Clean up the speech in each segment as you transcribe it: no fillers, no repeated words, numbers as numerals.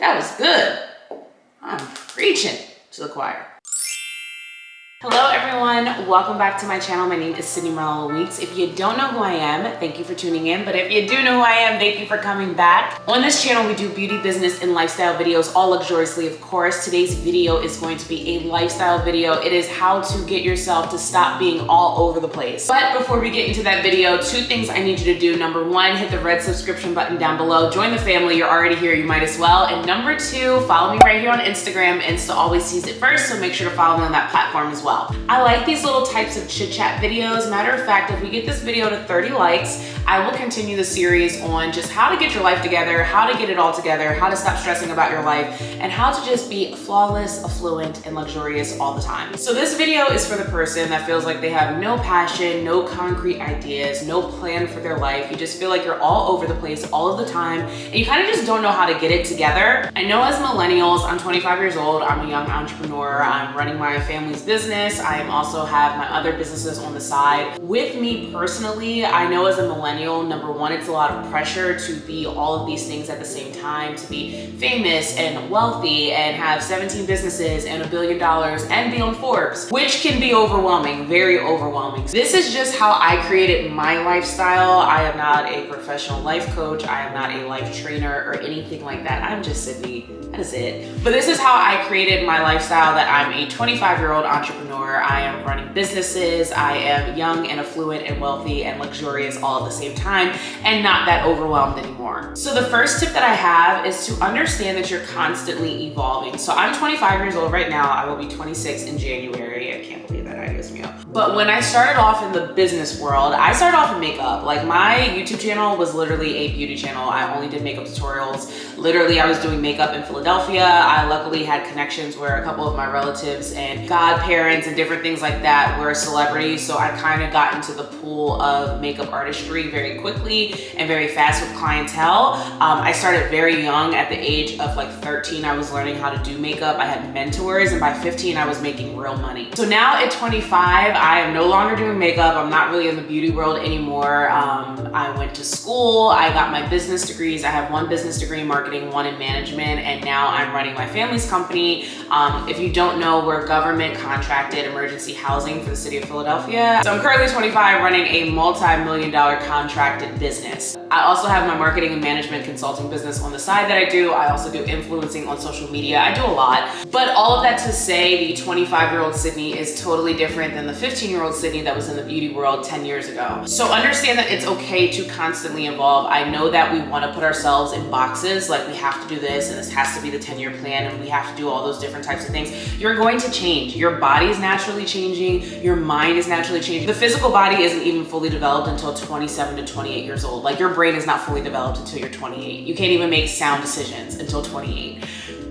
That was good. I'm preaching to the choir. Hello everyone, welcome back to my channel. My name is Sydney Marlowe Weeks. If you don't know who I am, thank you for tuning in. But if you do know who I am, thank you for coming back. On this channel, we do beauty, business, and lifestyle videos, all luxuriously, of course. Today's video is going to be a lifestyle video. It is how to get yourself to stop being all over the place. But before we get into that video, two things I need you to do. Number one, hit the red subscription button down below. Join the family. You're already here. You might as well. And number two, follow me right here on Instagram. Insta always sees it first, so make sure to follow me on that platform as well. I like these little types of chit chat videos. Matter of fact, if we get this video to 30 likes, I will continue the series on just how to get your life together, how to get it all together, how to stop stressing about your life, and how to just be flawless, affluent, and luxurious all the time. So this video is for the person that feels like they have no passion, no concrete ideas, no plan for their life. You just feel like you're all over the place all of the time, and you kind of just don't know how to get it together. I know as millennials, I'm 25 years old, I'm a young entrepreneur, I'm running my family's business, I also have my other businesses on the side. With me personally, I know as a millennial, number one, it's a lot of pressure to be all of these things at the same time, to be famous and wealthy and have 17 businesses and $1 billion and be on Forbes, which can be overwhelming, very overwhelming. This is just how I created my lifestyle. I am not a professional life coach. I am not a life trainer or anything like that. I'm just Sydney. That is it. But this is how I created my lifestyle, that I'm a 25-year-old entrepreneur. I am running businesses. I am young and affluent and wealthy and luxurious all at the same time and not that overwhelmed anymore. So the first tip that I have is to understand that you're constantly evolving. So I'm 25 years old right now. I will be 26 in January. I can't believe that idea's me up. But when I started off in the business world, I started off in makeup. Like my YouTube channel was literally a beauty channel. I only did makeup tutorials. Literally, I was doing makeup in Philadelphia. I luckily had connections where a couple of my relatives and godparents and different things like that were celebrities. So I kind of got into the pool of makeup artistry very quickly and very fast with clientele. I started very young. At the age of like 13, I was learning how to do makeup. I had mentors, and by 15, I was making real money. So now at 25, I am no longer doing makeup. I'm not really in the beauty world anymore. I went to school. I got my business degrees. I have one business degree in marketing, one in management, and now I'm running my family's company. If you don't know, we're government contracted emergency housing for the city of Philadelphia. So I'm currently 25, running a multi-million-dollar contracted business. I also have my marketing and management consulting business on the side that I do. I also do influencing on social media. I do a lot. But all of that to say, the 25-year-old Sydney is totally different than the 15-year-old Sydney that was in the beauty world 10 years ago. So understand that it's okay to constantly evolve. I know that we want to put ourselves in boxes, like we have to do this and this has to be the 10-year plan and we have to do all those different types of things. You're going to change. Your body is naturally changing. Your mind is naturally changing. The physical body isn't even fully developed until 27 to 28 years old. Like your brain is not fully developed until you're 28. You can't even make sound decisions until 28.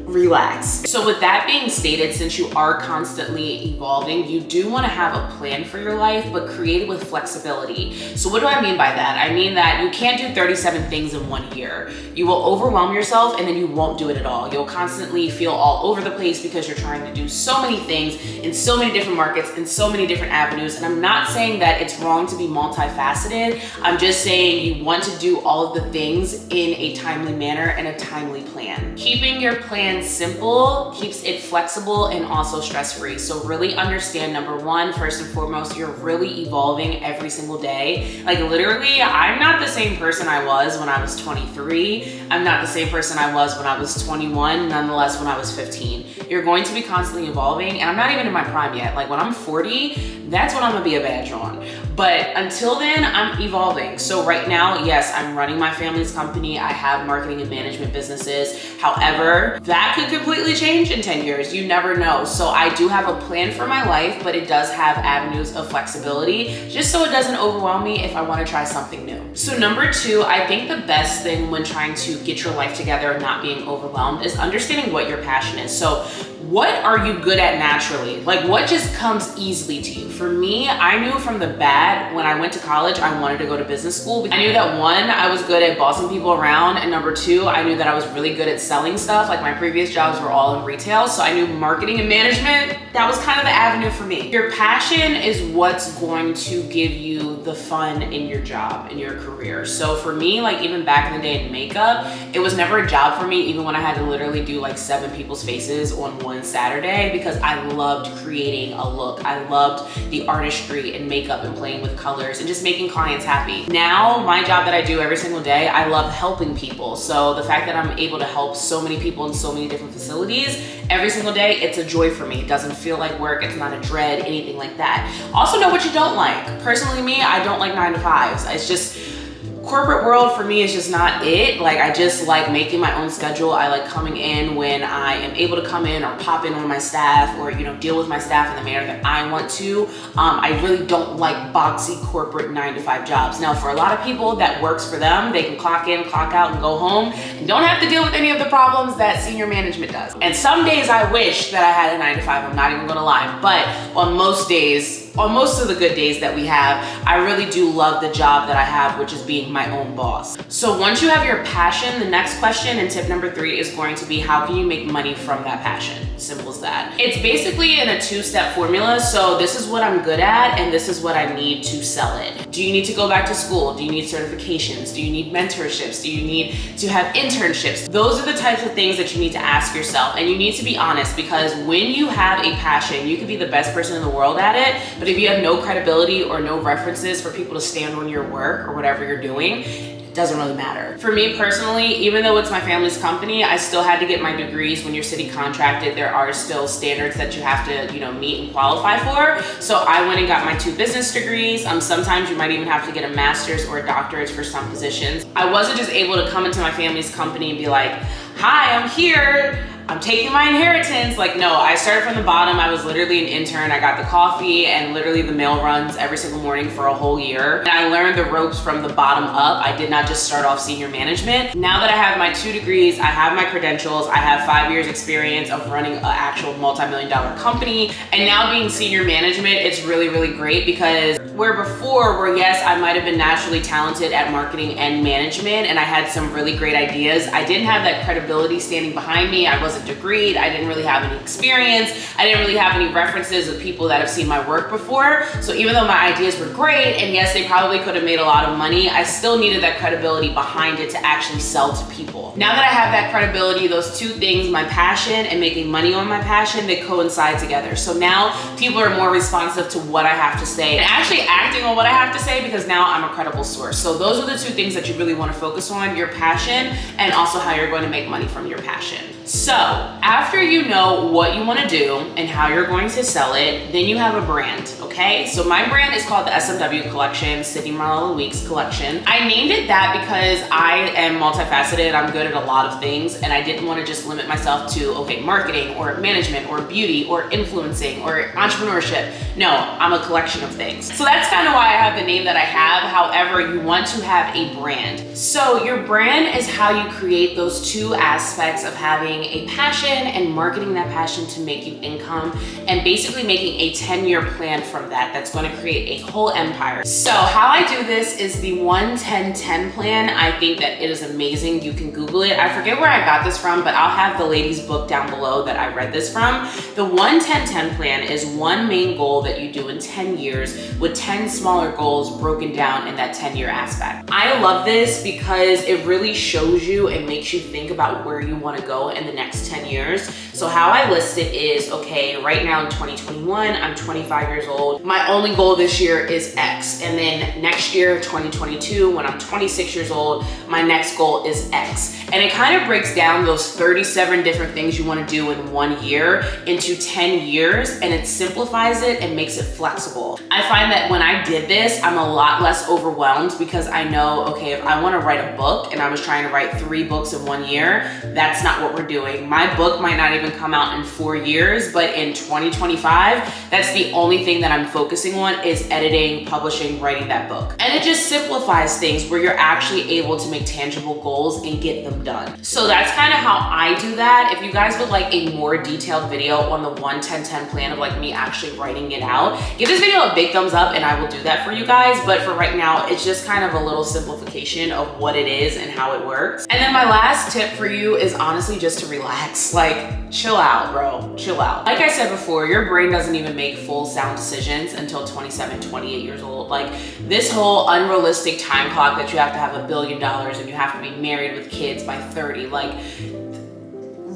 Relax. So with that being stated, since you are constantly evolving, you do want to have a plan for your life, but create it with flexibility. So what do I mean by that? I mean that you can't do 37 things in 1 year. You will overwhelm yourself and then you won't do it at all. You'll constantly feel all over the place because you're trying to do so many things in so many different markets, in so many different avenues. And I'm not saying that it's wrong to be multifaceted. I'm just saying you want to do all of the things in a timely manner and a timely plan. Keeping your plan simple keeps it flexible and also stress-free. So really understand, number one, first and foremost, you're really evolving every single day. Like literally, I'm not the same person I was when I was 23. I'm not the same person I was when I was 21, nonetheless when I was 15. You're going to be constantly evolving, and I'm not even in my prime yet. Like when I'm 40, that's when I'm gonna be a badge on. But until then, I'm evolving. So right now, yes, I'm running my family's company. I have marketing and management businesses. However, that could completely change in 10 years. You never know. So I do have a plan for my life, but it does have avenues of flexibility, just so it doesn't overwhelm me if I want to try something new. So number two, I think the best thing when trying to get your life together and not being overwhelmed is understanding what your passion is. So what are you good at naturally? Like what just comes easily to you? For me, I knew from the bat when I went to college, I wanted to go to business school. I knew that one, I was good at bossing people around, and number two, I knew that I was really good at selling stuff. Like my previous jobs were all in retail, so I knew marketing and management, that was kind of the avenue for me. Your passion is what's going to give you the fun in your job, in your career. So for me, like even back in the day in makeup, it was never a job for me, even when I had to literally do like 7 people's faces on one Saturday, because I loved creating a look. I loved the artistry in makeup and playing with colors and just making clients happy. Now, my job that I do every single day, I love helping people. So the fact that I'm able to help so many people in so many different facilities every single day, it's a joy for me. It doesn't feel like work, it's not a dread, anything like that. Also know what you don't like. Personally, me, I don't like 9 to 5s. It's just, corporate world for me is just not it. Like, I just like making my own schedule. I like coming in when I am able to come in or pop in on my staff, or, you know, deal with my staff in the manner that I want to. I really don't like boxy corporate 9 to 5 jobs. Now, for a lot of people that works for them, they can clock in, clock out, and go home and don't have to deal with any of the problems that senior management does. And some days I wish that I had a 9 to 5, I'm not even gonna lie. But on most days, on most of the good days that we have, I really do love the job that I have, which is being my own boss. So once you have your passion, the next question and tip number 3 is going to be, how can you make money from that passion? Simple as that. It's basically in a 2-step formula. So this is what I'm good at, and this is what I need to sell it. Do you need to go back to school? Do you need certifications? Do you need mentorships? Do you need to have internships? Those are the types of things that you need to ask yourself, and you need to be honest, because when you have a passion, you could be the best person in the world at it, but if you have no credibility or no references for people to stand on your work or whatever you're doing, it doesn't really matter. For me personally, even though it's my family's company, I still had to get my degrees. When you're city contracted, there are still standards that you have to, you know, meet and qualify for. So I went and got my 2 business degrees. Sometimes you might even have to get a master's or a doctorate for some positions. I wasn't just able to come into my family's company and be like, hi, I'm here, I'm taking my inheritance. Like, no, I started from the bottom. I was literally an intern. I got the coffee and literally the mail runs every single morning for a whole year. And I learned the ropes from the bottom up. I did not just start off senior management. Now that I have my 2 degrees, I have my credentials, I have 5 years experience of running an actual multi-million-dollar company. And now being senior management, it's really, really great, because where before, where yes, I might've been naturally talented at marketing and management, and I had some really great ideas, I didn't have that credibility standing behind me. I wasn't degreed, I didn't really have any experience, I didn't really have any references of people that have seen my work before. So even though my ideas were great, and yes, they probably could have made a lot of money, I still needed that credibility behind it to actually sell to people. Now that I have that credibility, those 2 things, my passion and making money on my passion, they coincide together. So now people are more responsive to what I have to say and actually acting on what I have to say, because now I'm a credible source. So those are the 2 things that you really want to focus on, your passion and also how you're going to make money from your passion. So after you know what you want to do and how you're going to sell it, then you have a brand, okay? So my brand is called the SMW Collection, Sydney Marlowe Weeks Collection. I named it that because I am multifaceted. I'm good at a lot of things, and I didn't want to just limit myself to, okay, marketing or management or beauty or influencing or entrepreneurship. No, I'm a collection of things. So that's kind of why I have the name that I have. However, you want to have a brand. So your brand is how you create those 2 aspects of having a passion and marketing that passion to make you income, and basically making a 10-year plan from that that's going to create a whole empire. So how I do this is the 1-10-10 plan. I think that it is amazing. You can Google it. I forget where I got this from, but I'll have the lady's book down below that I read this from. The 1-10-10 plan is one main goal that you do in 10 years with 10 smaller goals broken down in that 10-year aspect. I love this because it really shows you and makes you think about where you want to go in the next 10 years. So how I list it is, okay, right now in 2021, I'm 25 years old. My only goal this year is X. And then next year, 2022, when I'm 26 years old, my next goal is X. And it kind of breaks down those 37 different things you want to do in 1 year into 10 years, and it simplifies it and makes it flexible. I find that when I did this, I'm a lot less overwhelmed, because I know, okay, if I want to write a book and I was trying to write 3 books in 1 year, that's not what we're doing. My book might not even come out in 4 years, but in 2025, that's the only thing that I'm focusing on, is editing, publishing, writing that book. And it just simplifies things where you're actually able to make tangible goals and get them done. So that's kind of how I do that. If you guys would like a more detailed video on the 1-10-10 plan of like me actually writing it out, give this video a big thumbs up and I will do that for you guys. But for right now, it's just kind of a little simplification of what it is and how it works. And then my last tip for you is honestly just to relax. Like, chill out, bro, chill out. Like I said before, your brain doesn't even make full sound decisions until 27, 28 years old. Like, this whole unrealistic time clock that you have to have $1 billion and you have to be married with kids by 30, like,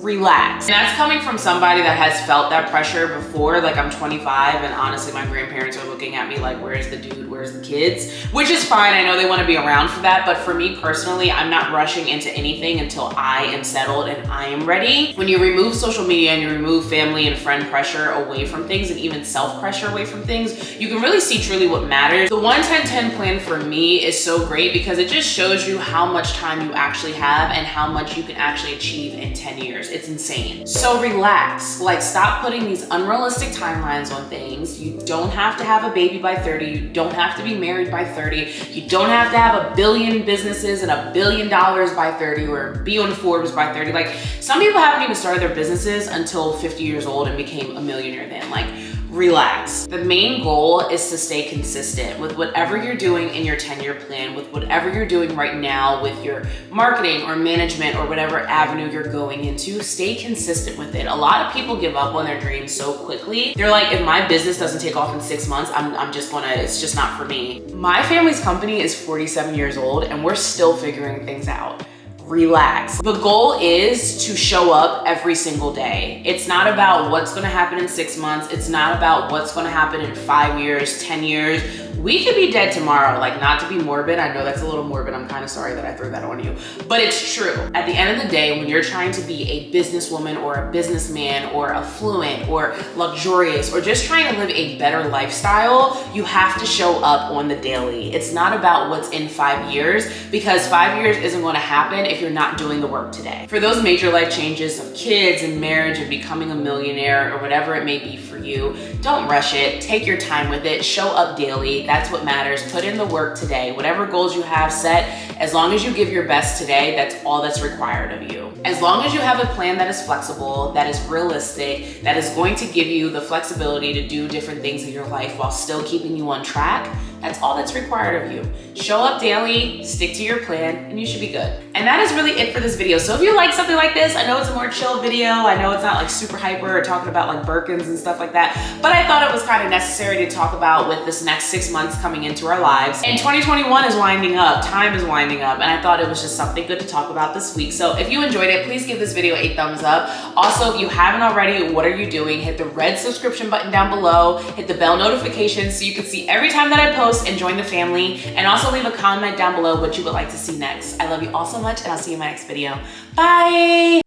relax. And that's coming from somebody that has felt that pressure before. Like, I'm 25 and honestly my grandparents are looking at me like, where's the dude, where's the kids? Which is fine, I know they want to be around for that, but for me personally, I'm not rushing into anything until I am settled and I am ready. When you remove social media and you remove family and friend pressure away from things, and even self-pressure away from things, you can really see truly what matters. The 1-10-10 plan for me is so great because it just shows you how much time you actually have and how much you can actually achieve in 10 years. It's insane. So relax. Like, stop putting these unrealistic timelines on things. You don't have to have a baby by 30. You don't have to be married by 30. You don't have to have 1 billion businesses and $1 billion by 30 or be on Forbes by 30. Like, some people haven't even started their businesses until 50 years old and became a millionaire then. Like, relax. The main goal is to stay consistent with whatever you're doing in your 10-year plan, with whatever you're doing right now with your marketing or management or whatever avenue you're going into. Stay consistent with it. A lot of people give up on their dreams so quickly. They're like, if my business doesn't take off in 6 months, it's just not for me. My family's company is 47 years old and we're still figuring things out. Relax. The goal is to show up every single day. It's not about what's gonna happen in 6 months. It's not about what's gonna happen in 5 years, 10 years. We could be dead tomorrow. Like, not to be morbid, I know that's a little morbid. I'm kind of sorry that I threw that on you, but it's true. At the end of the day, when you're trying to be a businesswoman or a businessman or affluent or luxurious or just trying to live a better lifestyle, you have to show up on the daily. It's not about what's in 5 years, because 5 years isn't going to happen if you're not doing the work today. For those major life changes of kids and marriage and becoming a millionaire or whatever it may be for you, don't rush it. Take your time with it. Show up daily. That's what matters. Put in the work today. Whatever goals you have set, as long as you give your best today, that's all that's required of you. As long as you have a plan that is flexible, that is realistic, that is going to give you the flexibility to do different things in your life while still keeping you on track, that's all that's required of you. Show up daily, stick to your plan, and you should be good. And that is really it for this video. So if you like something like this, I know it's a more chill video. I know it's not like super hyper or talking about like Birkins and stuff like that, but I thought it was kind of necessary to talk about with this next 6 months coming into our lives. And 2021 is winding up, time is winding up, and I thought it was just something good to talk about this week. So if you enjoyed it, please give this video a thumbs up. Also, if you haven't already, what are you doing? Hit the red subscription button down below, hit the bell notification so you can see every time that I post and join the family, and also leave a comment down below what you would like to see next. I love you all so much, and I'll see you in my next video. Bye.